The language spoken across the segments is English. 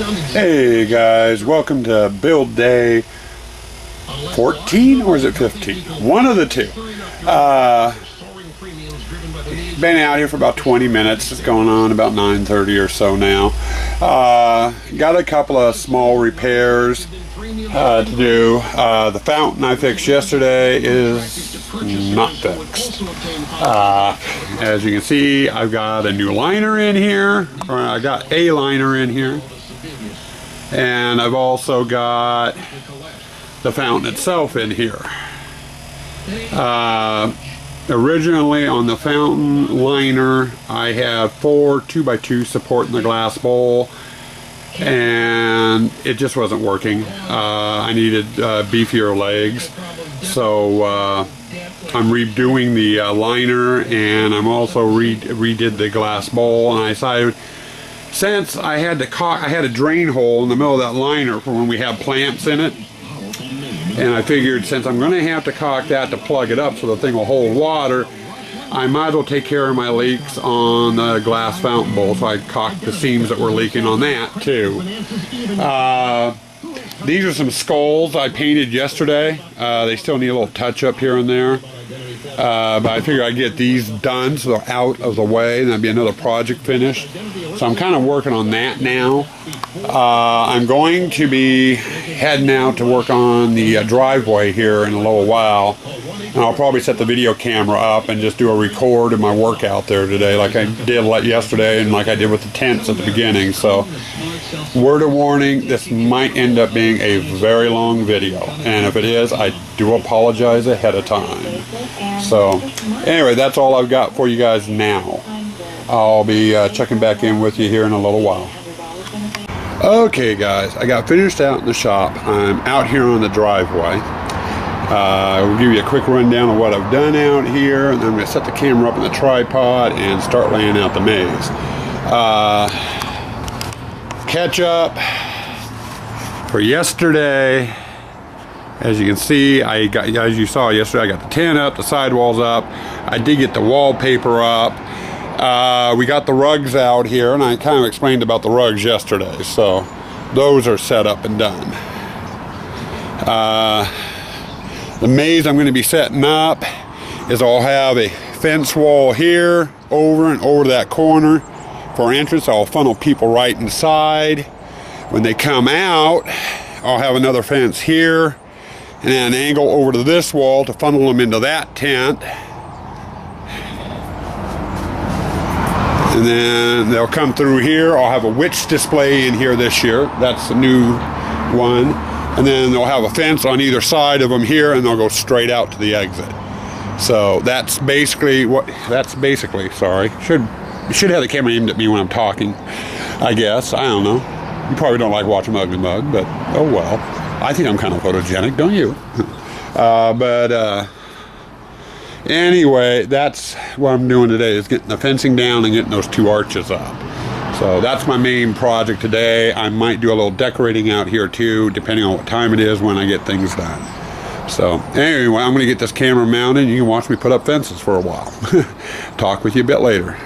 Hey guys, welcome to build day 14 or is it 15? One of the two. Been out here for about 20 minutes. It's going on about 9:30 or so now. Got a couple of small repairs to do. The fountain I fixed yesterday is not fixed. As you can see, I've got a new liner in here, or I got a liner in here, and I've also got the fountain itself in here. Originally on the fountain liner I had 4 2x2 supporting the glass bowl, and it just wasn't working. I needed beefier legs, so I'm redoing the liner, and I'm also redid the glass bowl. And I decided, since I had a drain hole in the middle of that liner for when we have plants in it, and I figured since I'm going to have to caulk that to plug it up so the thing will hold water, I might as well take care of my leaks on the glass fountain bowl. So I caulked the seams that were leaking on that too. These are some skulls I painted yesterday. They still need a little touch up here and there. But I figure I'd get these done so they're out of the way, and that'd be another project finished. So I'm kind of working on that now. I'm going to be heading out to work on the driveway here in a little while. And I'll probably set the video camera up and just do a record of my work out there today, like I did yesterday and like I did with the tents at the beginning. So, word of warning, this might end up being a very long video. And if it is, I do apologize ahead of time. So, anyway, that's all I've got for you guys now. I'll be checking back in with you here in a little while. Okay guys, I got finished out in the shop. I'm out here on the driveway. I'll give you a quick rundown of what I've done out here, and then I'm going to set the camera up on the tripod and start laying out the maze. Catch up for yesterday. As you can see, as you saw yesterday, I got the tent up, the sidewalls up. I did get the wallpaper up. We got the rugs out here, and I kind of explained about the rugs yesterday, so those are set up and done. The maze I'm going to be setting up is I'll have a fence wall here, over and over to that corner for entrance. I'll funnel people right inside. When they come out, I'll have another fence here, and then an angle over to this wall to funnel them into that tent. And then they'll come through here. I'll have a witch display in here this year. That's a new one. And then they'll have a fence on either side of them here, and they'll go straight out to the exit. So that's basically sorry. Should have the camera aimed at me when I'm talking, I guess. I don't know. You probably don't like watching Ugly Mug, but oh well. I think I'm kind of photogenic, don't you? Anyway, that's what I'm doing today, is getting the fencing down and getting those 2 arches up. So that's my main project today. I might do a little decorating out here too, depending on what time it is when I get things done. So anyway, I'm going to get this camera mounted, and you can watch me put up fences for a while. Talk with you a bit later.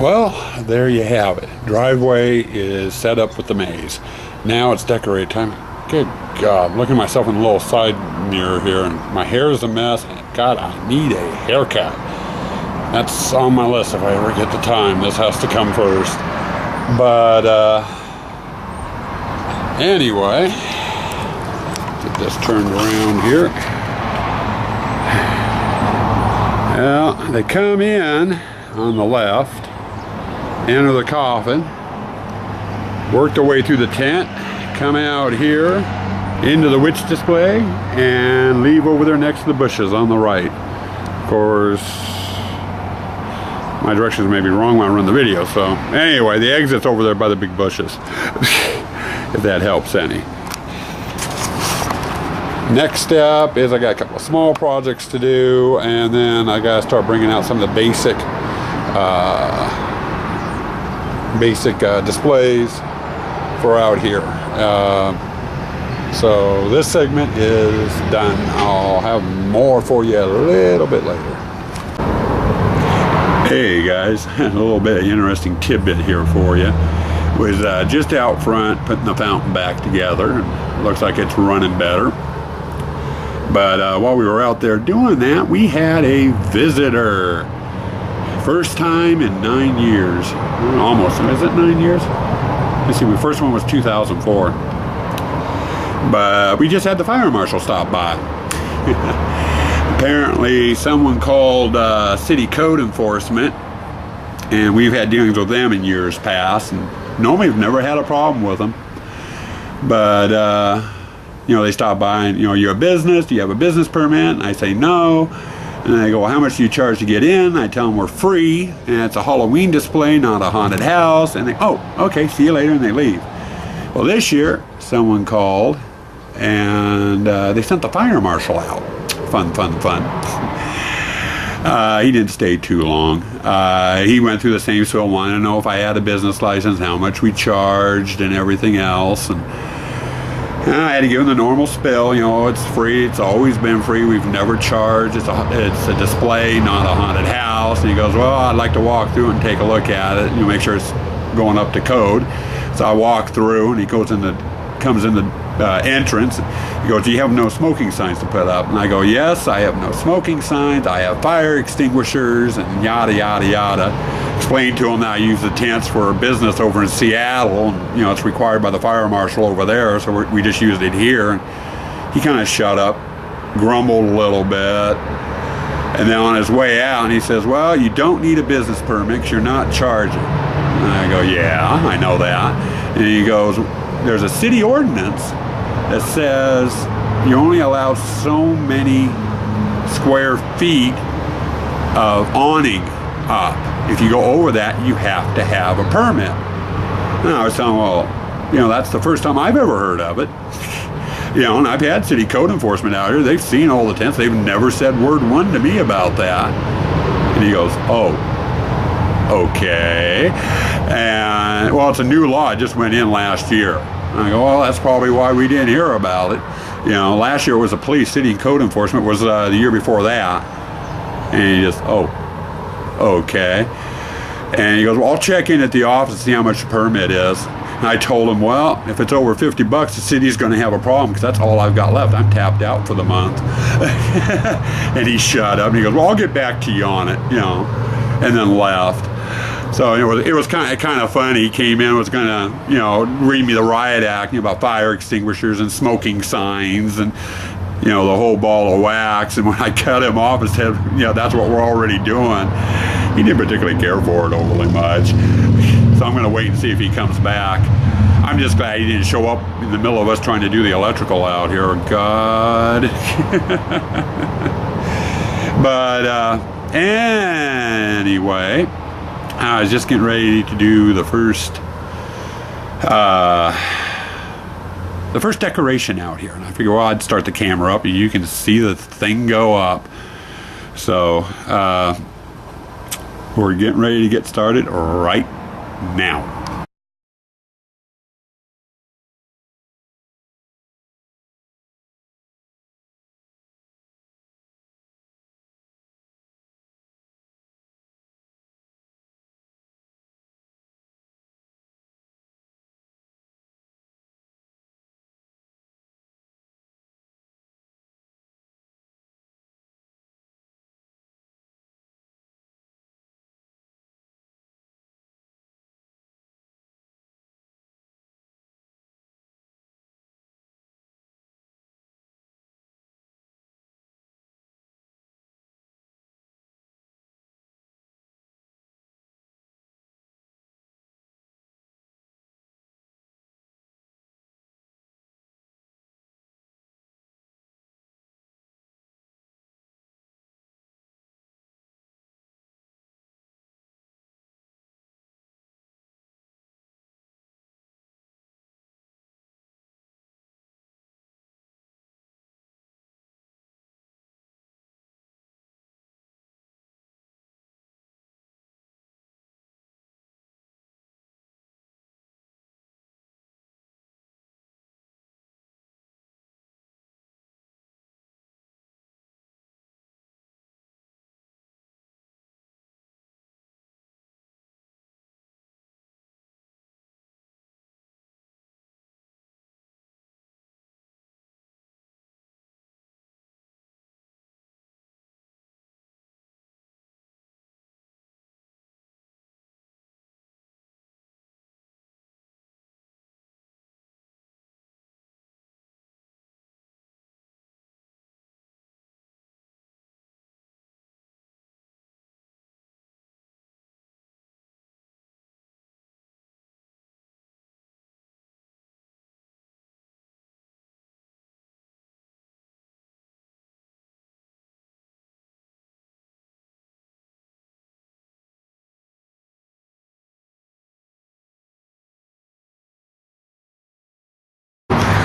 Well, there you have it. Driveway is set up with the maze. Now it's decorate time. Good God, I'm looking at myself in a little side mirror here, and my hair is a mess. God, I need a haircut. That's on my list if I ever get the time. This has to come first. But, anyway, get this turned around here. Well, they come in on the left, enter the coffin, work their way through the tent, come out here into the witch display, and leave over there next to the bushes on the right. Of course, my directions may be wrong when I run the video, so anyway, the exit's over there by the big bushes, if that helps any. Next step is I got a couple of small projects to do, and then I got to start bringing out some of the basic displays for out here. So this segment is done. I'll have more for you a little bit later. Hey guys, a little bit of interesting tidbit here for you. Was just out front putting the fountain back together. Looks like it's running better. But while we were out there doing that, we had a visitor. First time in 9 years. Almost. Is it 9 years? Let's see, the first one was 2004. But we just had the fire marshal stop by. Apparently someone called city code enforcement, and we've had dealings with them in years past, and normally we've never had a problem with them. But you know, they stop by and, you know, you're a business, do you have a business permit? And I say no. And they go, well, how much do you charge to get in? I tell them we're free, and it's a Halloween display, not a haunted house. And they, oh, okay, see you later, and they leave. Well, this year, someone called, and they sent the fire marshal out. Fun. He didn't stay too long. He went through the same spiel, wanted to know if I had a business license, how much we charged, and everything else. And I had to give him the normal spill. You know, it's free. It's always been free. We've never charged. It's a display, not a haunted house. And he goes, well, I'd like to walk through and take a look at it. You know, make sure it's going up to code. So I walk through, and he comes in the entrance. He goes, do you have no smoking signs to put up? And I go, yes, I have no smoking signs. I have fire extinguishers and yada, yada, yada. Explained to him that I use the tents for a business over in Seattle. And, you know, it's required by the fire marshal over there, so we just used it here. And he kind of shut up, grumbled a little bit. And then on his way out, he says, well, you don't need a business permit because you're not charging. And I go, yeah, I know that. And he goes, there's a city ordinance that says you only allow so many square feet of awning up. If you go over that, you have to have a permit. And I was telling him, well, you know, that's the first time I've ever heard of it. You know, and I've had city code enforcement out here. They've seen all the tents. They've never said word one to me about that. And he goes, oh, okay. And, well, it's a new law. It just went in last year. And I go, well, that's probably why we didn't hear about it. You know, last year was the police, city code enforcement was the year before that. And he just, oh, okay. And he goes, well, I'll check in at the office and see how much the permit is. And I told him, well, if it's over $50, the city's going to have a problem because that's all I've got left. I'm tapped out for the month. And he shut up and he goes, well, I'll get back to you on it, you know, and then left. So it was kind of funny. He came in, was going to, you know, read me the riot act, you know, about fire extinguishers and smoking signs and, you know, the whole ball of wax. And when I cut him off and said, you know, that's what we're already doing, he didn't particularly care for it overly much. So I'm going to wait and see if he comes back. I'm just glad he didn't show up in the middle of us trying to do the electrical out here. God. But anyway, I was just getting ready to do the first decoration out here, and I figured, well, I'd start the camera up and you can see the thing go up. So we're getting ready to get started right now.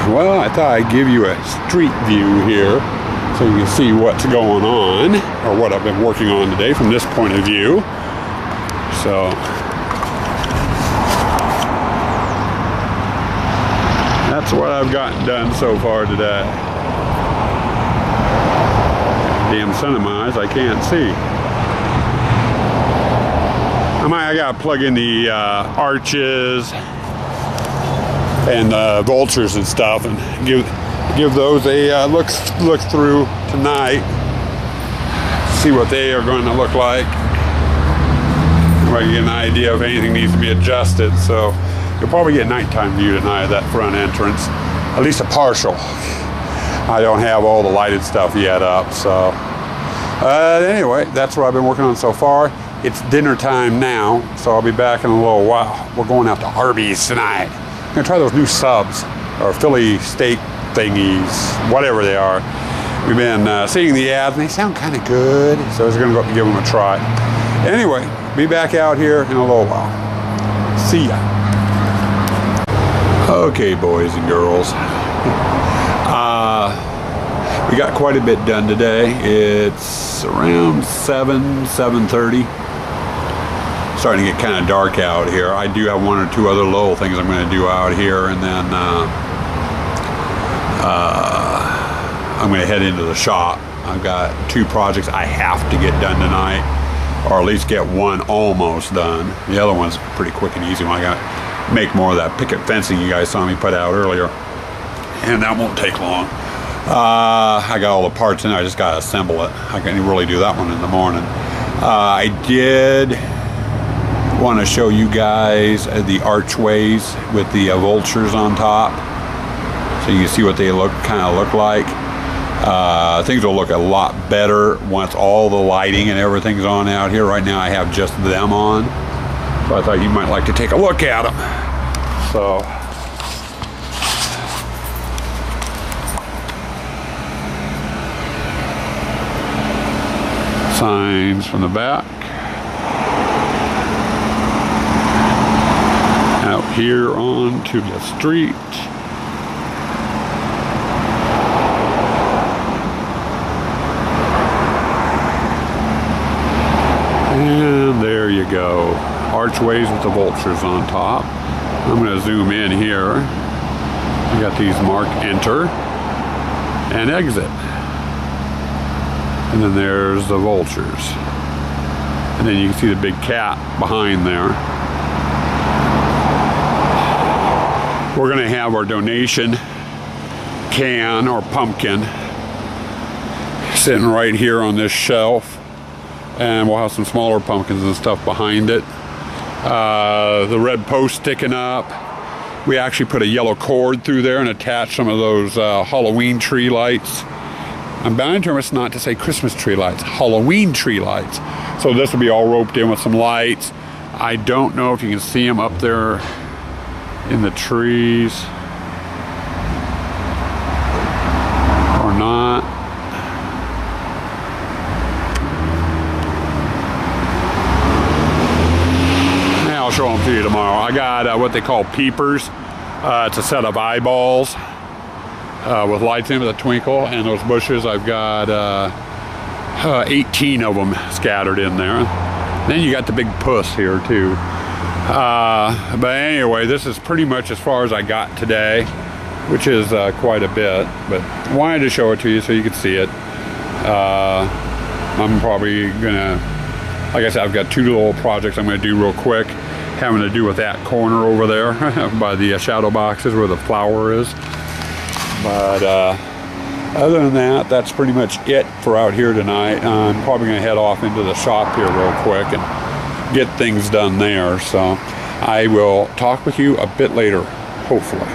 Well, I thought I'd give you a street view here so you can see what's going on, or what I've been working on today from this point of view. So that's what I've gotten done so far today. Damn sun of mine, I can't see. I gotta plug in the arches and vultures and stuff, and give those a look through tonight. See what they are going to look like. If I get an idea if anything needs to be adjusted. So you'll probably get a nighttime view tonight of that front entrance, at least a partial. I don't have all the lighted stuff yet up. So anyway, that's what I've been working on so far. It's dinner time now, so I'll be back in a little while. We're going out to Arby's tonight. I'm gonna try those new subs, or Philly steak thingies, whatever they are. We've been seeing the ads, and they sound kind of good, so I was gonna go up and give them a try. Anyway, be back out here in a little while. See ya. Okay, boys and girls. We got quite a bit done today. It's around 7:30. Starting to get kind of dark out here. I do have one or two other little things I'm going to do out here, and then I'm going to head into the shop. I've got 2 projects I have to get done tonight, or at least get one almost done. The other one's pretty quick and easy. I got to make more of that picket fencing you guys saw me put out earlier, and that won't take long. I got all the parts in. I just got to assemble it. I can really do that one in the morning. I did want to show you guys the archways with the vultures on top, so you can see what they kind of look like. Things will look a lot better once all the lighting and everything's on out here. Right now I have just them on, so I thought you might like to take a look at them. So signs from the back. Out here onto the street. And there you go. Archways with the vultures on top. I'm going to zoom in here. We got these marked enter and exit. And then there's the vultures. And then you can see the big cat behind there. We're going to have our donation can or pumpkin sitting right here on this shelf, and we'll have some smaller pumpkins and stuff behind it. The red post sticking up. We actually put a yellow cord through there and attached some of those Halloween tree lights. I'm bound to promise not to say Christmas tree lights, Halloween tree lights. So this will be all roped in with some lights. I don't know if you can see them up there in the trees or not. Yeah, I'll show them to you tomorrow. I got what they call peepers. It's a set of eyeballs with lights in with a twinkle, and those bushes I've got 18 of them scattered in there. Then you got the big puss here too. But anyway, this is pretty much as far as I got today, which is quite a bit, but I wanted to show it to you so you could see it. I'm probably gonna, like I said, I've got 2 little projects I'm gonna do real quick, having to do with that corner over there by the shadow boxes where the flower is. But other than that, that's pretty much it for out here tonight. I'm probably gonna head off into the shop here real quick and get things done there. So I will talk with you a bit later, hopefully.